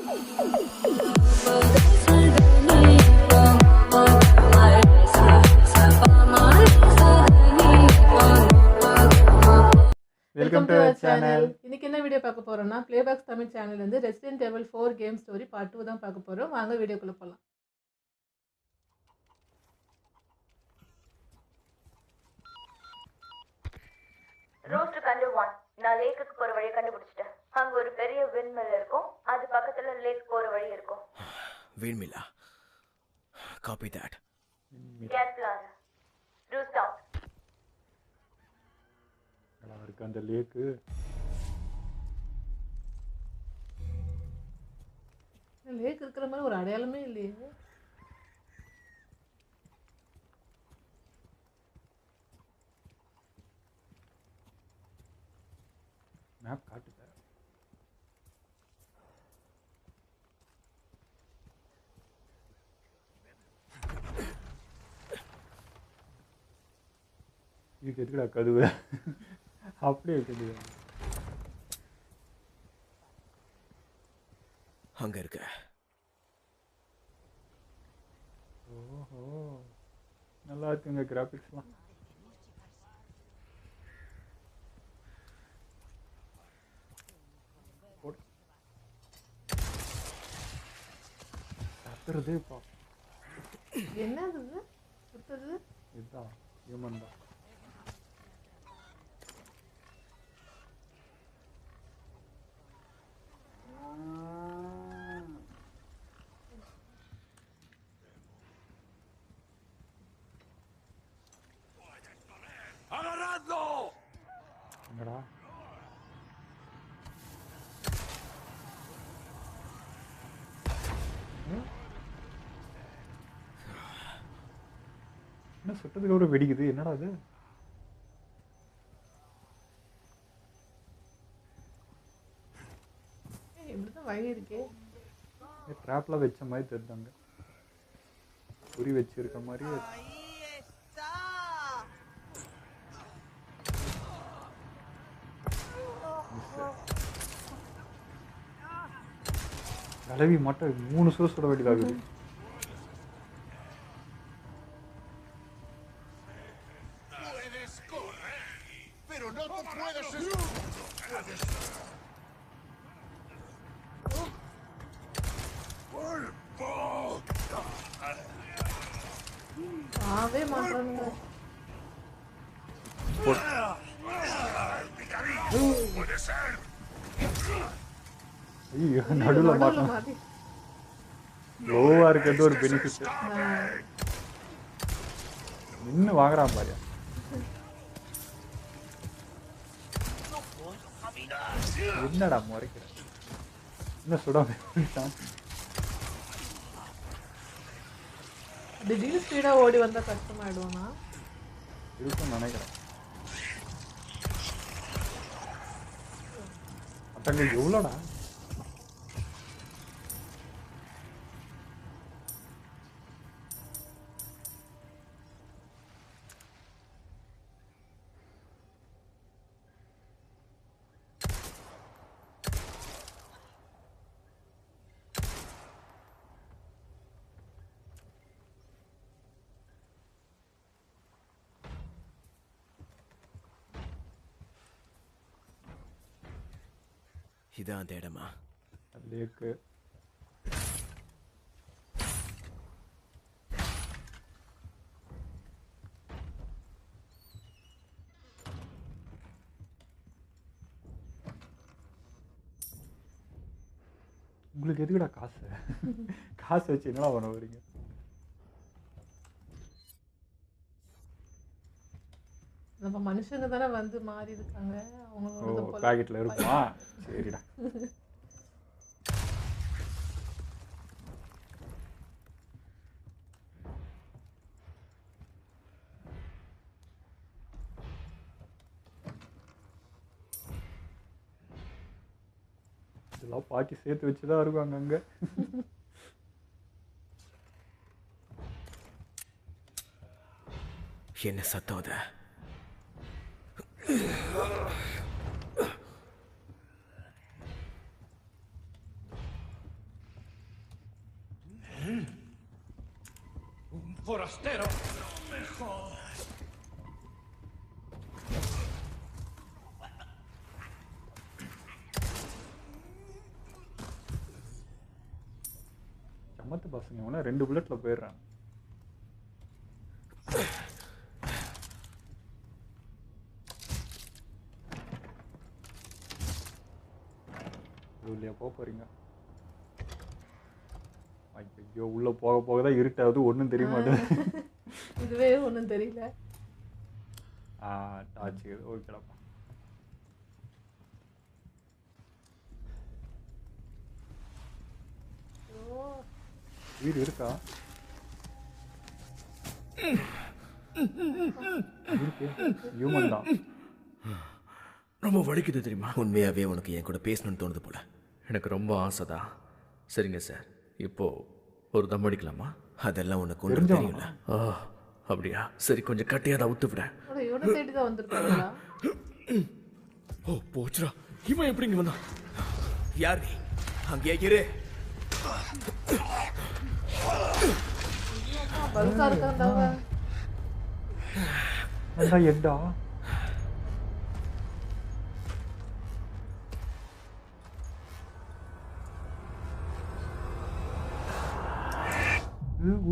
Welcome to our channel. இன்னைக்கு என்ன video பார்க்க போறோம்னா பிளேபாக்ஸ் தமிழ் சேனல்ல இருந்து ரெசிடென்ட் எவில் 4 கேம் ஸ்டோரி பார்ட் 2 தான் பார்க்க போறோம். வாங்க வீடியோக்குள்ள போலாம். ரோஸ்ட் கண்டு 1 நான் லேக்குக்கு போற வழியை கண்டுபிடிச்சிட்டேன். அங்க ஒரு பெரிய விண்மில் இருக்கும், அது பக்கத்துல லேக் போற வழி இருக்கும். விண்மில்லா, காப்பி தட். கேட் பிளான் ரூஸ்டாப் நல்லா இருக்கு அந்த லேக்கு. லேக் இருக்கிற மாதிரி ஒரு அடையாளமே இல்லையே. மேப் காட்டுது. இதுக்கு எதுக்குடா கதுவு அப்படியே இருக்குது. அங்க இருக்க. ஓஹோ, நல்லா இருக்குங்க கிராபிக்ஸ்லாம். கத்துறது இப்போ என்னது இது சுத்தது? இதுதான் ஹியூமன் தான். என்னடா என்ன சுட்டதுக்கு அப்புறம் வெடிக்குது? என்னடா அது? இப்படிதான் வழி இருக்கே. ட்ராப்ல வச்ச மாதிரி தெரிஞ்சாங்க, குறி வச்சிருக்க மாதிரி. கலவி மட்டும் 3 சோறு சுட வேண்டியதாகுது. ஆவே மாட்டானுங்க. ஐயோ, நடுவில் மாட்டோம். மாட்டி. லோவா இருக்கிறது ஒரு பெனிஃபிட். இன்னும் வாங்குறான் பாரு. என்னடா முறைக்கிற? என்ன சுடாம திடீர்னு ஸ்பீடா ஓடி வந்தா கஷ்டமாயிடுவானா? இருக்குன்னு நினைக்கிறேன். அத்தங்க எவ்வளோடா? இதான் அந்த இடமா? லேக்கு. உங்களுக்கு எதுக்குடா காசு? காசு வச்சு என்னடா பண்ண வரீங்க? நம்ம மனுஷங்க தானே வந்து மாறி இருக்காங்க. ஓ, பாக்கெட்ல இருக்குமா? சரிடா. இதெல்லாம் பாட்டி சேர்த்து வச்சுதான் இருக்கும் அங்கங்க. என்ன சத்தம் அது? Forastero, no me jodas. சமத்து பசங்க இவனா 2 புல்லட்ல போயிடுறான். உள்ளே போறீங்க. ஐயோ உள்ள போக போக தான் இருட்டாவது ஒன்றும் தெரிய மாட்டேங்குது. இதுவே ஒன்றும் தெரியல. டார்ச் ஓகேடாப்பா. வீடு இருக்கா? இருக்கு. ஹியூமன் தான். ரொம்ப வலிக்குது தெரியுமா? உண்மையாவே உனக்கு என் கூட பேசணும்னு தோணுது போல. எனக்கு ரொம்ப ஆசை தான். சரிங்க சார், இப்போ ஒரு தம் அடிக்கலாமா? அதெல்லாம் உனக்கு ஒன்றும் தெரியல. அப்படியா? சரி, கொஞ்சம் கட்டியாத அவுத்து விட. இவனை தேடி தான் வந்திருக்காங்களா? ஓ போச்சுடா, இவன் எப்படி இங்க வந்தான்? யார் நீ? அங்கேயே இரு. பல்கா இருக்காண்டா. அண்டா எட்டா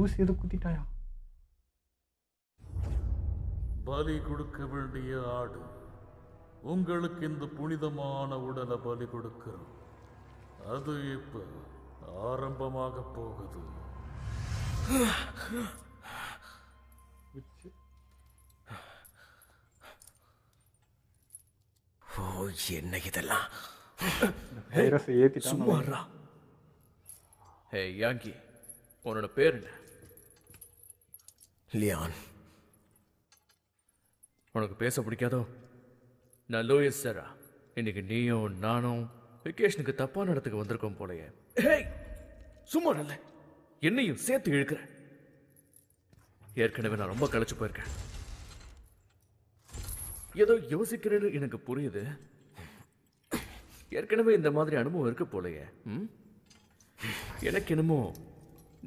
ஊசி எது குத்திட்டாயா? பலி கொடுக்க வேண்டிய ஆடு, உங்களுக்கு இந்த புனிதமான உடலை பலி கொடுக்கிறோம். அது இப்ப ஆரம்பமாக போகுது. ஓ என்ன இதெல்லாம்? வைரஸை ஏத்திட்டான். சும்மாறா. ஹே யாங்கி, உன்னோட பேர் என்ன? லியான். உனக்கு பேச பிடிக்காதோ? நான் லூயிஸ் செரா. இன்னைக்கு நீயும் நானும் வெக்கேஷனுக்கு தப்பான இடத்துக்கு வந்திருக்கோம் போலயே. ஹேய், சும்மா நல்ல என்னையும் சேர்த்து இழுக்கிறேன். ஏற்கனவே நான் ரொம்ப களைச்சு போயிருக்கேன். ஏதோ யோசிக்கிறேன்னு எனக்கு புரியுது. ஏற்கனவே இந்த மாதிரி அனுபவம் இருக்கு போலயே. எனக்கு என்னமோ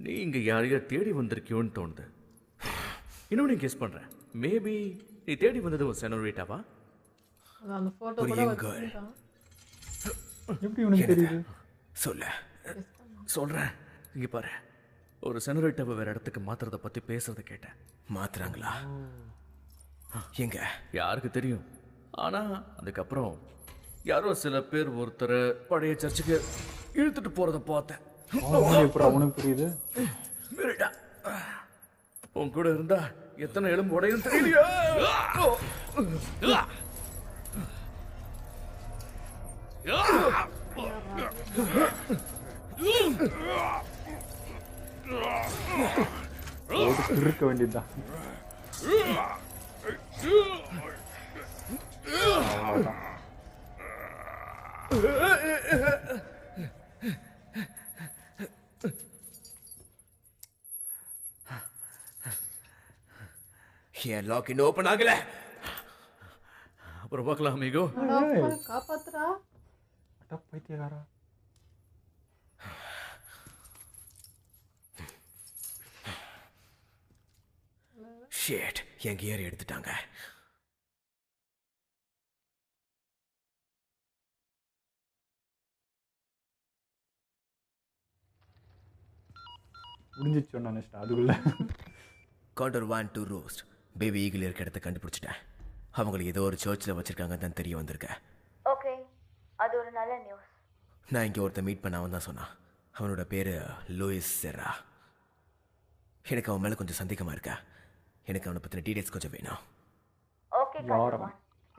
நீ இங்க யாரையா தேடி வந்திருக்கியோன்னு தோணுது. இன்னொன்னு கெஸ் பண்றேன். மேபி நீ தேடி வந்தது ஒரு செனோரிட்டாவா? அந்த போட்டோ கூட வச்சிருக்கான். எப்படி உனக்கு தெரியுது? சொல்ல சொல்றேன். இங்க பாரு, ஒரு செனோரிட்டாவை வேற இடத்துக்கு மாத்துறத பத்தி பேசுறத கேட்டேன். மாத்துறாங்களா? எங்க? யாருக்கு தெரியும். ஆனா அதுக்கப்புறம் யாரோ சில பேர் ஒருத்தரை பழைய சர்ச்சுக்கு இழுத்துட்டு போறத பார்த்தேன். அவனுக்கு புரியுது. மிரட்டா. உன் கூட இருந்தா எத்தனை எலும்பு உடையும் தெரியலையா? இருக்க வேண்டியதுதான். அவ்வளவுதான். என் லாக் இன்னும் ஓபன் ஆகல. அப்புறம் பார்க்கலாம் அமிகோ. காப்பாத்துறா. அட பைத்தியக்காரா. ஷிட், என் கியர் எடுத்துட்டாங்க. முடிஞ்சிச்சு நான் நினைச்சிட்டேன் அதுக்குள்ள. காண்டர் 1 2 ரோஸ்ட் பேபி ஈகிள் இருக்க இடத்த கண்டுபிடிச்சிட்டேன். அவங்களுக்கு ஏதோ ஒரு சர்ச்சில் வச்சிருக்காங்க தான் தெரிய வந்திருக்கேன். ஓகே, அது ஒரு நல்ல நியூஸ். நான் இங்கே ஒருத்தன் மீட் பண்ண அவன் தான் சொன்னான். அவனோட பேர் லூயிஸ் செரா. எனக்கு அவன் மேலே கொஞ்சம் சந்தேகமாக இருக்கா. எனக்கு அவனை பற்றின டீடைல்ஸ் கொஞ்சம் வேணும். ஓகே,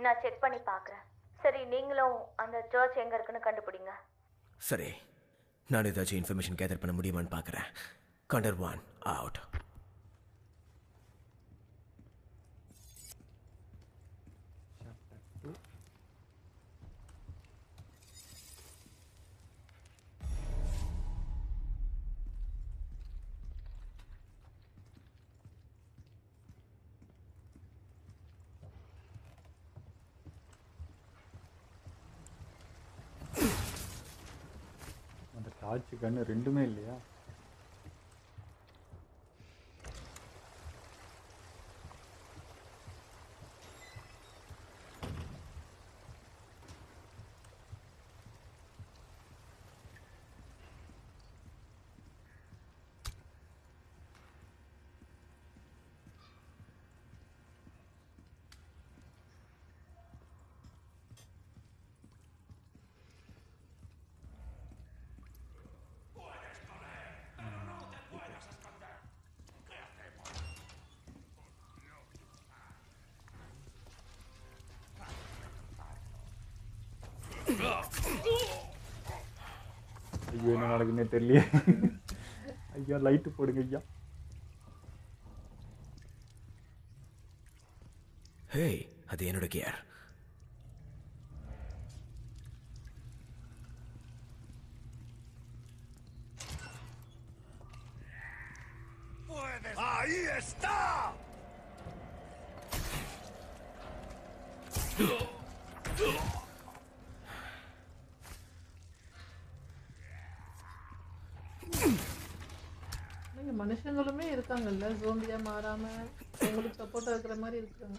நான் செக் பண்ணி பார்க்குறேன். சரி, நீங்களும் அந்த சர்ச் எங்கே இருக்குன்னு கண்டுபிடிங்க. சரி, நான் ஏதாச்சும் இன்ஃபர்மேஷன் கேதர் பண்ண முடியுமான்னு பார்க்குறேன். Counter 1 out. அந்த டார்ச் கன்று ரெண்டுமே இல்லையா? ஐயோ என்ன நடக்குன்னே தெரியலையே. ஐயா லைட்டு போடுங்க ஐயா. ஹேய், அது என்னோட கியர். இங்க மனுஷங்களுமே இருக்காங்கல்ல, ஜோம்பியா மாறாம உங்களுக்கு சப்போர்ட்டா இருக்கிற மாதிரி இருக்காங்க.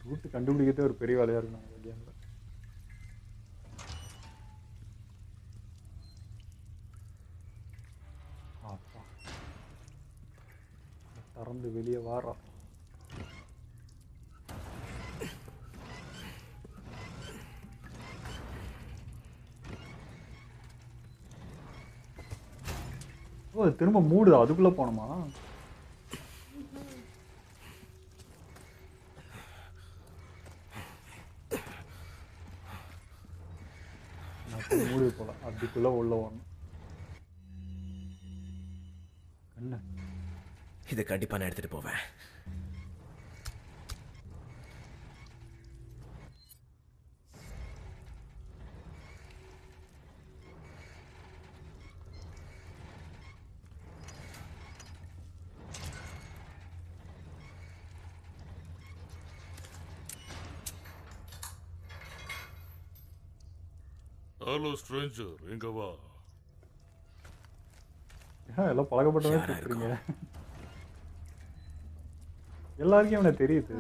ரூட்டு கண்டுபிடிக்கிறதே ஒரு பெரிய வேலையாக இருக்கும் நம்ம கேமில். அப்பா திறந்து வெளியே வாரோம். ஓ அது திரும்ப மூடுதா? அதுக்குள்ளே போனோமா? மூடி போல அதுக்குள்ள உள்ள வரணும். என்ன இதை கண்டிப்பா நான் எடுத்துட்டு போவேன். ஹலோ ஸ்ட்ரேஞ்சர், எங்க வா. எல்லாம் பழக்கப்பட்டவே பேசுறீங்க. எல்லாருக்கும் அவனை தெரியுது.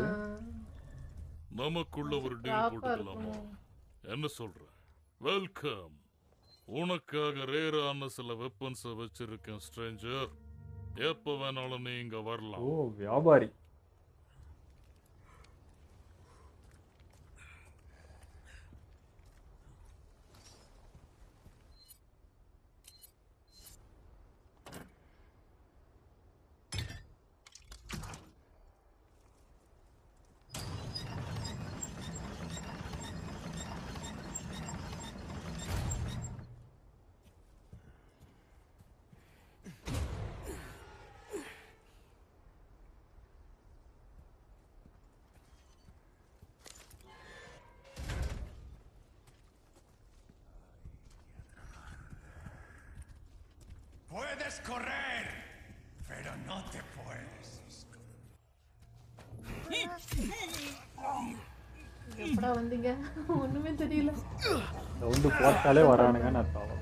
நமக்குள்ள ஒரு டீல் போட்டுக்கலாமா? என்ன சொல்ற? வெல்கம். உனக்காக ரேரான சில வெப்பன்ஸை வச்சிருக்கேன் ஸ்ட்ரேஞ்சர். எப்ப வேணாலும் நீங்க வரலாம். ஓ வியாபாரி. Puedes correr, pero no te puedes. எப்படா வந்தீங்க? ஒண்ணுமே தெரியல. ரவுண்டு போட்டாலே வரானுங்க நான் தவறு.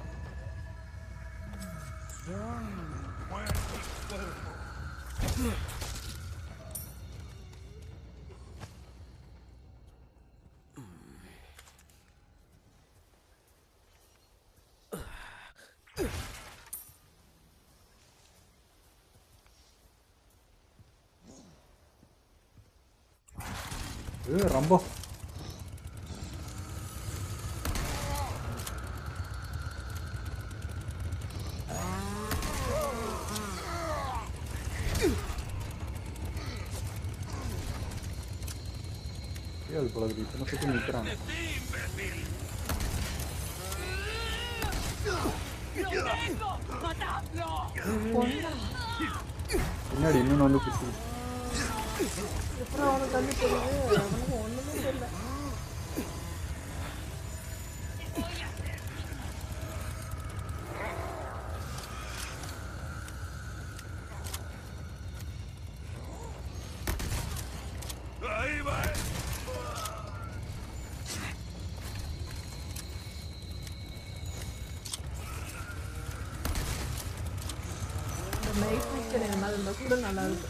ரொம்ப அது போல இத்தனை சுற்றி நிற்கிறான். பின்னாடி இன்னொன்று வந்து குத்தி அப்புறம் அவனுக்கு வந்து தெரியுது, அவனுக்கு ஒண்ணுமே தெரியல. நைட் விஷன் என்ன இருந்தா கூட நல்லா இருக்கு.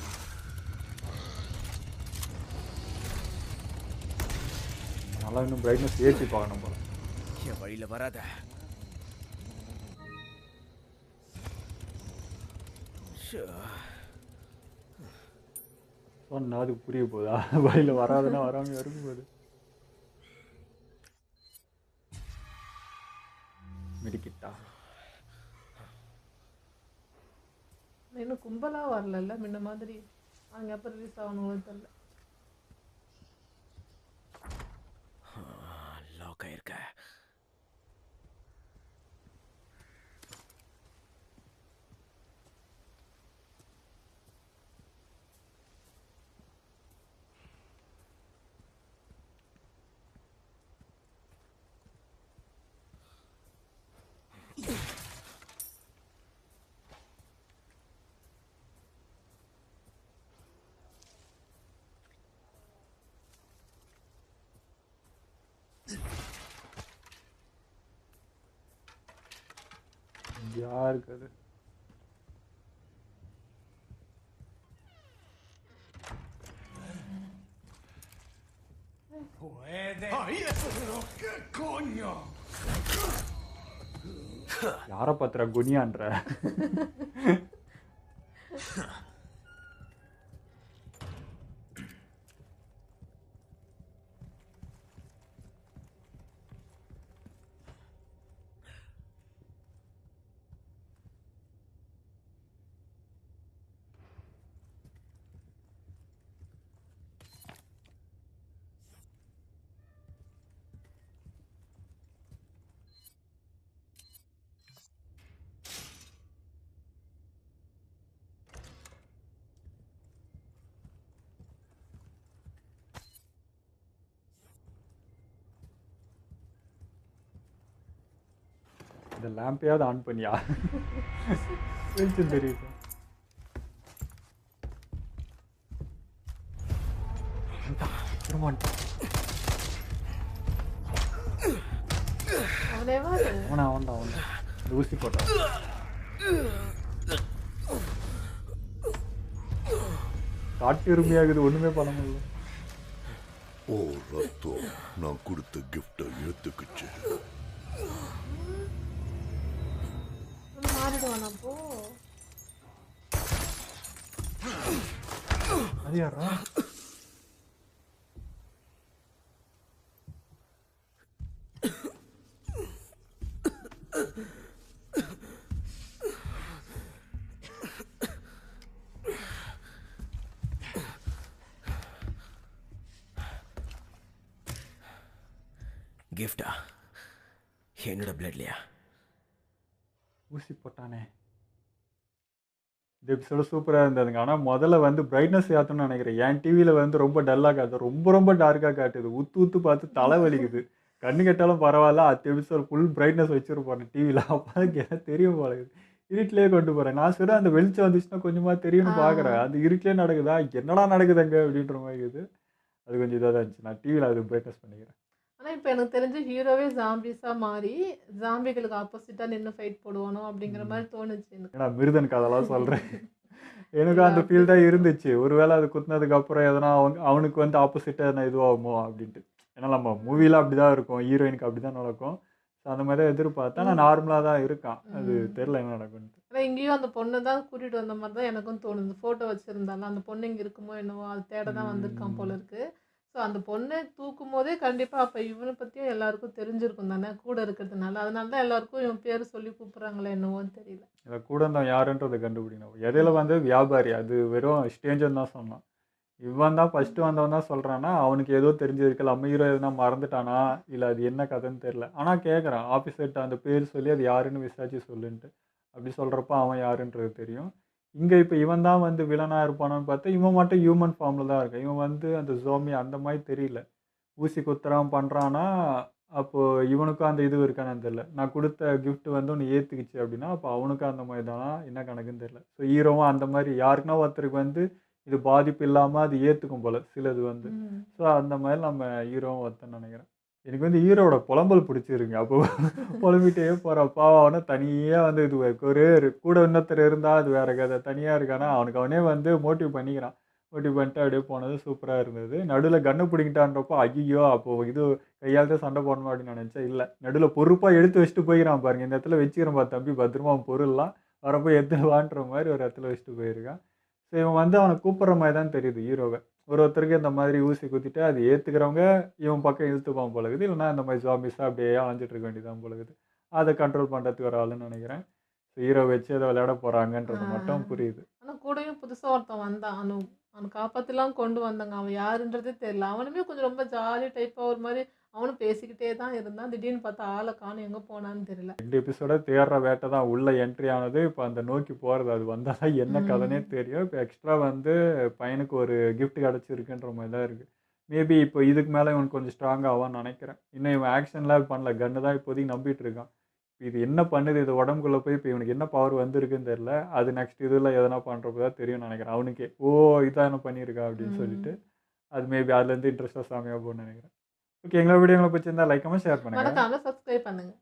நல்லா இன்னும் பிரைட்னஸ் ஏற்றி பார்க்கணும் போல. என் வழியில வராத. சொன்னா அதுக்கு புரிய போதா? வழியில் வராதுன்னா வராமல் இருக்கும் போது மெடிக்கிட்டா இன்னும் கும்பலாக வரல முன்ன மாதிரி. அங்கே எப்போ ரிலீஸ் ஆகணும்னு தெரியல. லாக் ஆயிருக்க. யாருக்கு அது? Puede. ¡Ay, pero qué coño! யாரை பார்த்துறா குனியான்ற? இந்த லேம்பையாவது ஆன் பண்ணியா? வெளிச்சம் தெரியுது. அவனேவா அது? அவன்டா இந்த ஊசி போட்டான். காட்டு எருமையாகுது, ஒண்ணுமே பண்ண முடியல. ஓ ரத்தம், நான் கொடுத்த கிஃப்டை ஏத்துக்குச்சு. மாறிடுவான் அப்போ. அது யாரா? கிஃப்டா? என்னோட பிளட்லையா? ஊசி போட்டானே. இந்த எபிசோடு சூப்பராக இருந்ததுங்க. ஆனால் முதல்ல வந்து பிரைட்னஸ் ஏற்றணும்னு நினைக்கிறேன். என் டிவியில் வந்து ரொம்ப டல்லாக காட்டுது, ரொம்ப டார்க்காக காட்டுது. ஊத்து பார்த்து தலை வலிக்குது. கண்ணு கெட்டாலும் பரவாயில்ல, அடுத்த எபிசோட் ஃபுல் பிரைட்னஸ் வச்சுருப்பாரு டிவியில். அப்போ எனக்கு தெரியும் போலகுது. இருட்டிலே கொண்டு போகிறேன். நான் சொல்ல அந்த வெளிச்சம் வந்துச்சுன்னா கொஞ்சமாக தெரியும்னு பார்க்குறேன். அது இருட்டிலே நடக்குதா, என்னடா நடக்குதுங்க அப்படின்ற மாதிரி இருக்குது. அது கொஞ்சம் இதாக தான் இருந்துச்சு. நான் டிவியில் அது பிரைட்னஸ் பண்ணிக்கிறேன். ஆனால் இப்போ எனக்கு தெரிஞ்சு ஹீரோவே ஜாம்பிஸாக மாறி ஜாம்பிகளுக்கு ஆப்போசிட்டாக நின்று ஃபைட் போடுவானோ அப்படிங்கிற மாதிரி தோணுச்சு எனக்கு. ஏன்னா மிருதனுக்கு அதெல்லாம் சொல்கிறேன். எனக்கும் அந்த ஃபீல் தான் இருந்துச்சு. ஒருவேளை அது குத்துனதுக்கு அப்புறம் எதனா அவனுக்கு வந்து ஆப்போசிட்டாக எதனா இதுவாகுமோ அப்படின்ட்டு. ஏன்னா நம்ம மூவியில் அப்படி தான் இருக்கும், ஹீரோயினுக்கு அப்படி தான் நடக்கும். ஸோ அந்த மாதிரி தான் எதிர்பார்த்தா. நான் நார்மலாக தான் இருக்கான். அது தெரில என்ன நடக்கும்ட்டு. ஆனால் இங்கேயும் அந்த பொண்ணை தான் கூட்டிகிட்டு வந்த மாதிரி தான் எனக்கும் தோணுது. ஃபோட்டோ வச்சுருந்தாலும் அந்த பொண்ணு இங்கே இருக்குமோ என்னவோ, அது தேட தான் வந்திருக்கான் போல இருக்கு. ஸோ அந்த பொண்ணை தூக்கும் போதே கண்டிப்பாக அப்போ இவனை பற்றியும் எல்லாருக்கும் தெரிஞ்சிருக்கும் தானே, கூட இருக்கிறதுனால. அதனால தான் எல்லாருக்கும் இவன் பேர் சொல்லி கூப்பிட்றாங்களே என்னவோன்னு தெரியல. இதை கூட இருந்தவன் யாருன்றதை கண்டுபிடிக்கணும். இடையில வந்து வியாபாரி, அது வெறும் ஸ்டேஞ்சர் தான் சொன்னான். இவன் தான் ஃபஸ்ட்டு வந்தவன் தான் சொல்கிறான்னா அவனுக்கு ஏதோ தெரிஞ்சிருக்கல. நம்ம ஹீரோ எதுனா மறந்துட்டானா இல்லை அது என்ன கதைன்னு தெரில. ஆனால் கேட்குறான் ஆஃபீஸர்கிட்ட அந்த பேர் சொல்லி அது யாருன்னு விசாரிச்சு சொல்லுன்ட்டு. அப்படி சொல்கிறப்ப அவன் யாருன்றது தெரியும். இங்கே இப்போ இவன் தான் வந்து வில்லனாக இருப்பானான்னு பார்த்தா இவன் மட்டும் ஹியூமன் ஃபார்மில் தான் இருக்கான். இவன் வந்து அந்த ஜோம்பி அந்த மாதிரி தெரியல. ஊசி குத்துறான் பண்ணுறான்னா அப்போது இவனுக்கும் அந்த இது இருக்கானு தெரில. நான் கொடுத்த கிஃப்ட் வந்து ஒன்று ஏற்றுக்குச்சு அப்படின்னா அப்போ அவனுக்கும் அந்த மாதிரி தானா என்ன கணக்குன்னு தெரில. ஸோ ஹீரோவும் அந்த மாதிரி யாருக்குன்னா ஒருத்தருக்கு வந்து இது பாதிப்பு இல்லாமல் அது ஏற்றுக்கும் போல் சிலது வந்து. ஸோ அந்த மாதிரி நம்ம ஹீரோவும் ஒருத்தன்னு நினைக்கிறேன். எனக்கு வந்து ஹீரோவோட புலம்பல் பிடிச்சிருக்கு. அப்போ புலம்பிட்டே போகிறப்பா அவனை தனியாக வந்து இது ஒரு கூட இன்னொருத்தர் இருந்தால் அது வேற கதை. தனியாக இருக்கானா அவனுக்கு அவனே வந்து மோட்டிவ் பண்ணிக்கிறான். மோட்டிவ் பண்ணிட்டு அப்படியே போனது சூப்பராக இருந்தது. நடுவில் கண்ணை பிடிங்கிட்டான்றப்போ ஐயோ அப்போது இது கையால் தான் சண்டை போடணும் அப்படின்னு நினச்சேன். இல்லை, நடுவில் பொறுப்பாக எடுத்து வச்சுட்டு போய்க்கிறான் பாருங்க. இந்த இடத்துல வச்சுக்கிறேன் பா தம்பி, பத்திரமா அவன் பொருள்லாம் வரப்போ எடுத்துவான்ற மாதிரி ஒரு இடத்துல வச்சுட்டு போயிருக்கான். ஸோ இவன் வந்து அவனை கூப்பிட்ற மாதிரி தான் தெரியுது ஹீரோவை. ஒருத்தருக்கு இந்த மாதிரி ஊசி குத்திட்டு அது ஏற்றுக்கிறவங்க இவன் பக்கம் இழுத்துப்பான் போலகுது. இல்லைனா இந்த மாதிரி ஜாம்பிஸாக அப்படியே அலைஞ்சிட்டு இருக்க வேண்டியதான் போலகுது. அதை கண்ட்ரோல் பண்ணுறதுக்கு ஒரு ஆளுன்னு நினைக்கிறேன். ஹீரோ வச்சு அதை விளையாட போகிறாங்கன்றது மட்டும் புரியுது. ஆனால் கூடயும் புதுசாக ஒருத்தன் வந்தான். அவனை காப்பாற்றலாம் கொண்டு வந்தாங்க. அவன் யாருன்றதே தெரியல. அவனுமே கொஞ்சம் ரொம்ப ஜாலி டைப்பாக ஒரு மாதிரி அவனும் பேசிக்கிட்டே தான் இருந்தான். திடீர்னு பார்த்தா ஆளை காணும், எங்கே போனான்னு தெரியல. 2 எபிசோட தேடுற வேட்டை தான் உள்ள என்ட்ரி ஆனது. இப்போ அந்த நோக்கி போகிறது அது வந்தால் தான் என்ன கதைனே தெரியும். இப்போ எக்ஸ்ட்ரா வந்து பையனுக்கு ஒரு gift கிடச்சிருக்குன்ற மாதிரி தான் இருக்குது. மேபி இப்போ இதுக்கு மேலே இவனுக்கு கொஞ்சம் ஸ்ட்ராங் ஆவான்னு நினைக்கிறேன். இன்னும் இவன் ஆக்ஷன்லாம் பண்ணல, கன்று தான் இப்போதைக்கு நம்பிட்டு இருக்கான். இது என்ன பண்ணுது, இது உடம்புக்குள்ளே போய் இப்போ இவனுக்கு என்ன பவர் வந்திருக்குன்னு தெரில. அது நெக்ஸ்ட் இதில் எதனா பண்ணுறப்ப தான் தெரியும்னு நினைக்கிறேன் அவனுக்கே. ஓ இதான் என்ன பண்ணியிருக்கா அப்படின்னு சொல்லிட்டு அது மேபி அதுலேருந்து இன்ட்ரெஸ்ட்டாக சாமியாக போகணும்னு நினைக்கிறேன். ஓகே, எங்களோட வீடியோ உங்களுக்கு பிடிச்சிருந்தா லைக் பண்ணி ஷேர் பண்ணுங்கள். மறக்காம சப்ஸ்கிரைப் பண்ணுங்க.